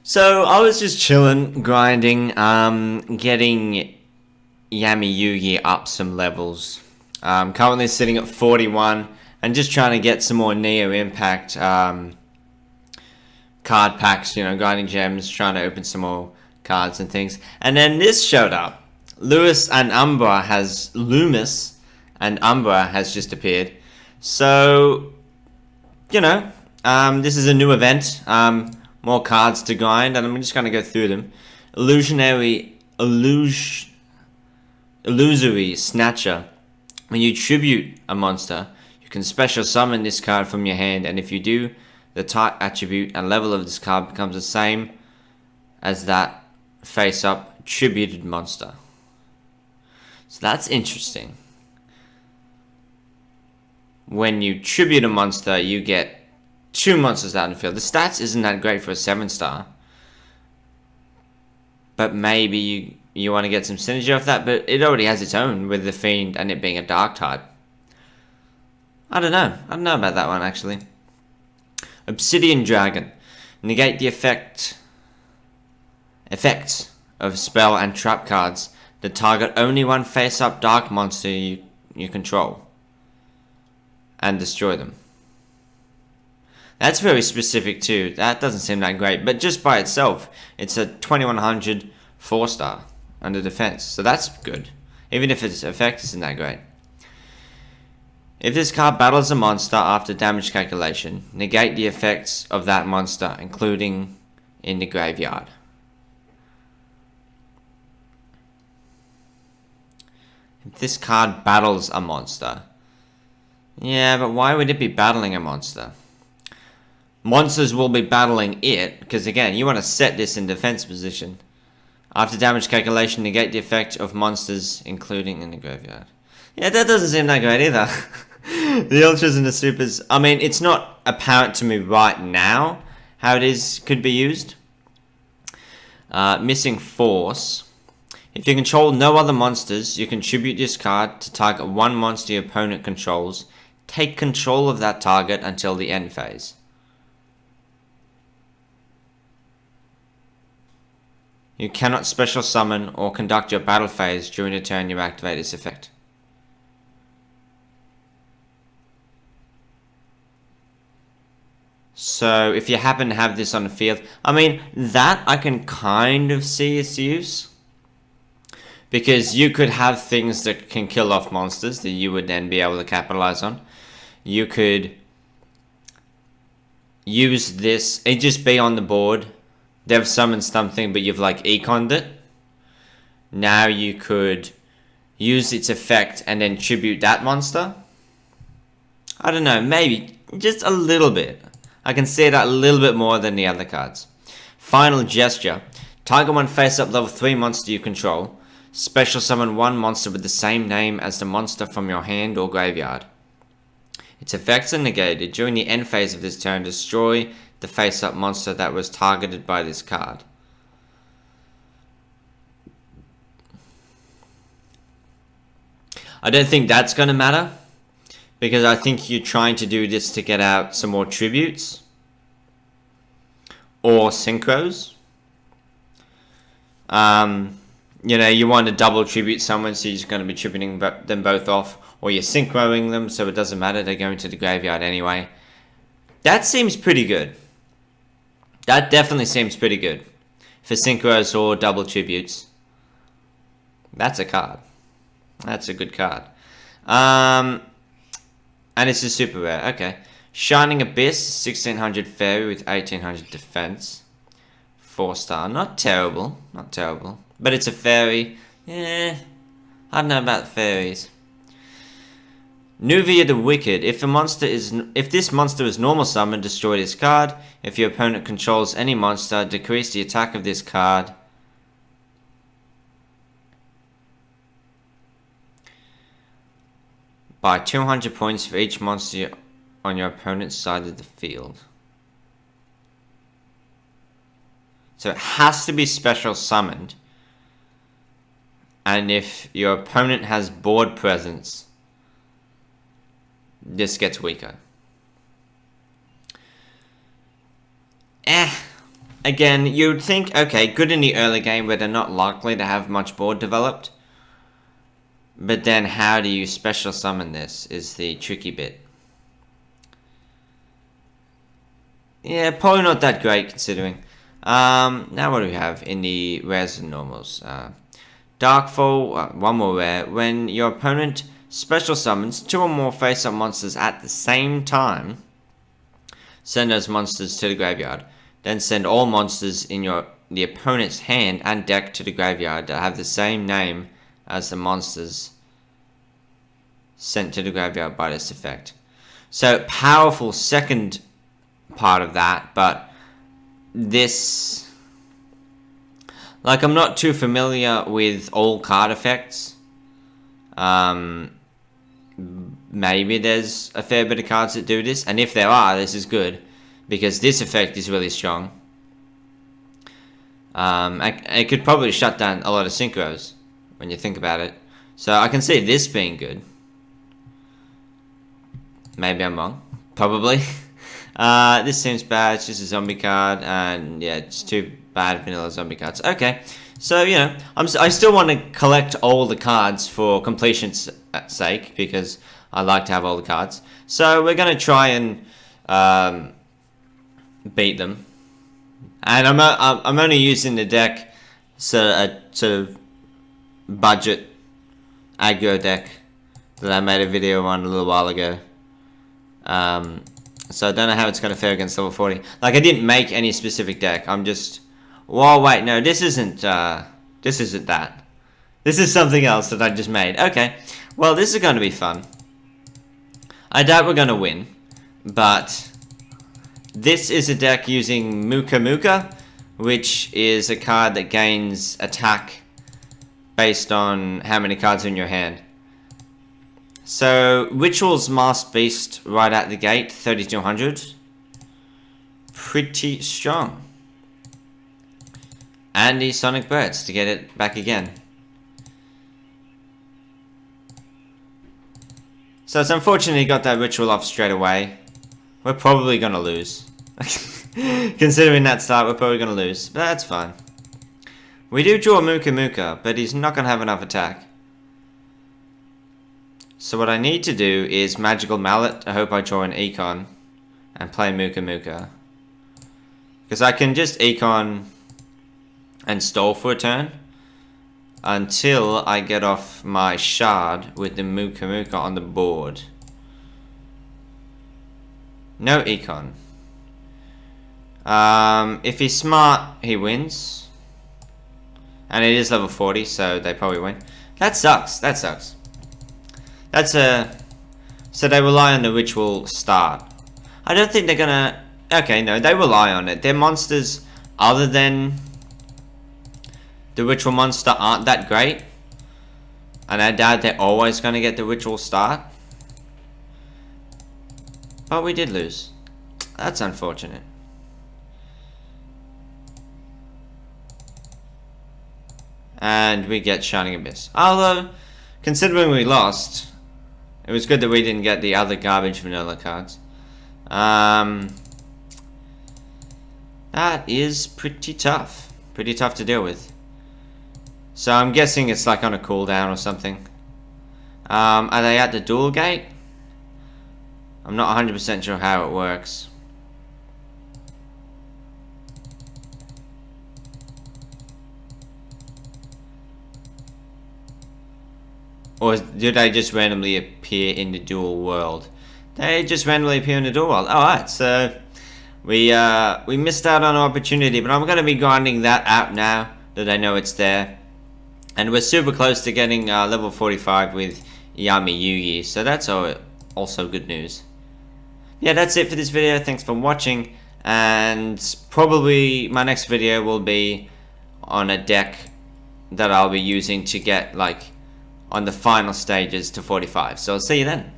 So I was just chilling, grinding, getting Yami Yugi up some levels. Currently sitting at 41 and just trying to get some more Neo Impact card packs, grinding gems, trying to open some more cards and things. And then this showed up. Lumis and Umbra has just appeared. So, this is a new event. More cards to grind, and I'm just going to go through them. Illusory Snatcher. When you tribute a monster, you can special summon this card from your hand, and if you do, the type, attribute, and level of this card becomes the same as that face-up tributed monster. So that's interesting. When you tribute a monster, you get 2 monsters out in the field. The stats isn't that great for a 7-star. But maybe you want to get some synergy off that. But it already has its own with the Fiend and it being a dark type. I don't know. I don't know about that one actually. Obsidian Dragon. Negate the effects of spell and trap cards that target only one face-up dark monster you control. And destroy them. That's very specific too. That doesn't seem that great. But just by itself, it's a 2100 4-star under defense. So that's good. Even if its effect isn't that great. If this card battles a monster after damage calculation, negate the effects of that monster, including in the graveyard. If this card battles a monster. Yeah, but why would it be battling a monster? Monsters will be battling it, because again, you want to set this in defense position. After damage calculation, negate the effect of monsters, including in the graveyard. Yeah, that doesn't seem that great either. The ultras and the supers, I mean, it's not apparent to me right now how it could be used. Missing Force. If you control no other monsters, you contribute this card to target one monster your opponent controls. Take control of that target until the end phase. You cannot special summon or conduct your battle phase during the turn you activate this effect. So if you happen to have this on the field, I mean, that I can kind of see its use. Because you could have things that can kill off monsters that you would then be able to capitalize on. You could use this, it just be on the board. They've summoned something, but you've like econed it. Now you could use its effect and then tribute that monster. I don't know, maybe just a little bit. I can see that a little bit more than the other cards. Final Gesture. Target one face-up level 3 monster you control. Special summon one monster with the same name as the monster from your hand or graveyard. Its effects are negated. During the end phase of this turn, destroy the face-up monster that was targeted by this card. I don't think that's going to matter, because I think you're trying to do this to get out some more tributes or synchros. You want to double tribute someone, so you're just going to be tributing them both off, or you're synchroing them, so it doesn't matter, they're going to the graveyard anyway. That seems pretty good. That definitely seems pretty good for synchros or double tributes. That's a card. That's a good card. And it's a super rare. Okay. Shining Abyss, 1600 fairy with 1800 defense. 4-star. Not terrible. Not terrible. But it's a fairy. I don't know about fairies. Nuvia the Wicked. If this monster is normal summon, destroy this card. If your opponent controls any monster, decrease the attack of this card by 200 points for each monster on your opponent's side of the field. So it has to be special summoned. And if your opponent has board presence, this gets weaker. again, you'd think, okay, good in the early game where they're not likely to have much board developed. But then how do you special summon this is the tricky bit. Yeah, probably not that great considering. Now what do we have in the rares and normals? Darkfall, one more rare. When your opponent special summons 2 or more face-up monsters at the same time, send those monsters to the graveyard. Then send all monsters in the opponent's hand and deck to the graveyard that have the same name as the monsters sent to the graveyard by this effect. So, powerful second part of that, but this... Like, I'm not too familiar with all card effects. Maybe there's a fair bit of cards that do this, and if there are, this is good, because this effect is really strong. I could probably shut down a lot of synchros when you think about it. So I can see this being good. Maybe I'm wrong. Probably. This seems bad. It's just a zombie card, and yeah, it's 2 bad vanilla zombie cards. Okay, so you know, I still want to collect all the cards for completion's sake because I like to have all the cards. So we're gonna try and beat them, and I'm only using the deck, sort of budget aggro deck that I made a video on a little while ago. So I don't know how it's going to fare against level 40. Like, I didn't make any specific deck. I'm just... Whoa, wait, no, this isn't that. This is something else that I just made. Okay, well, this is going to be fun. I doubt we're going to win, but this is a deck using Muka Muka, which is a card that gains attack based on how many cards are in your hand. So, Ritual's Masked Beast right out the gate, 3200. Pretty strong. And the Sonic Birds to get it back again. So it's unfortunate he got that Ritual off straight away. We're probably going to lose. Considering that start, we're probably going to lose. But that's fine. We do draw Muka Muka, but he's not going to have enough attack. So what I need to do is Magical Mallet. I hope I draw an Econ and play Muka Muka. Because I can just Econ and stall for a turn until I get off my Shard with the Muka Muka on the board. No Econ. If he's smart, he wins. And it is level 40, so they probably win. That sucks. That sucks. That's a... So they rely on the Ritual start. I don't think they're gonna... Okay, no, they rely on it. Their monsters, other than the Ritual monster, aren't that great. And I doubt they're always gonna get the Ritual start. But we did lose. That's unfortunate. And we get Shining Abyss. Although, considering we lost... It was good that we didn't get the other garbage vanilla cards. That is pretty tough. Pretty tough to deal with. So I'm guessing it's like on a cooldown or something. Are they at the duel gate? I'm not 100% sure how it works. Or do they just randomly appear in the dual world? They just randomly appear in the dual world. Alright, so we missed out on an opportunity, but I'm going to be grinding that out now that I know it's there. And we're super close to getting level 45 with Yami Yugi, so that's also good news. Yeah, that's it for this video. Thanks for watching, and probably my next video will be on a deck that I'll be using to get like on the final stages to 45. So I'll see you then.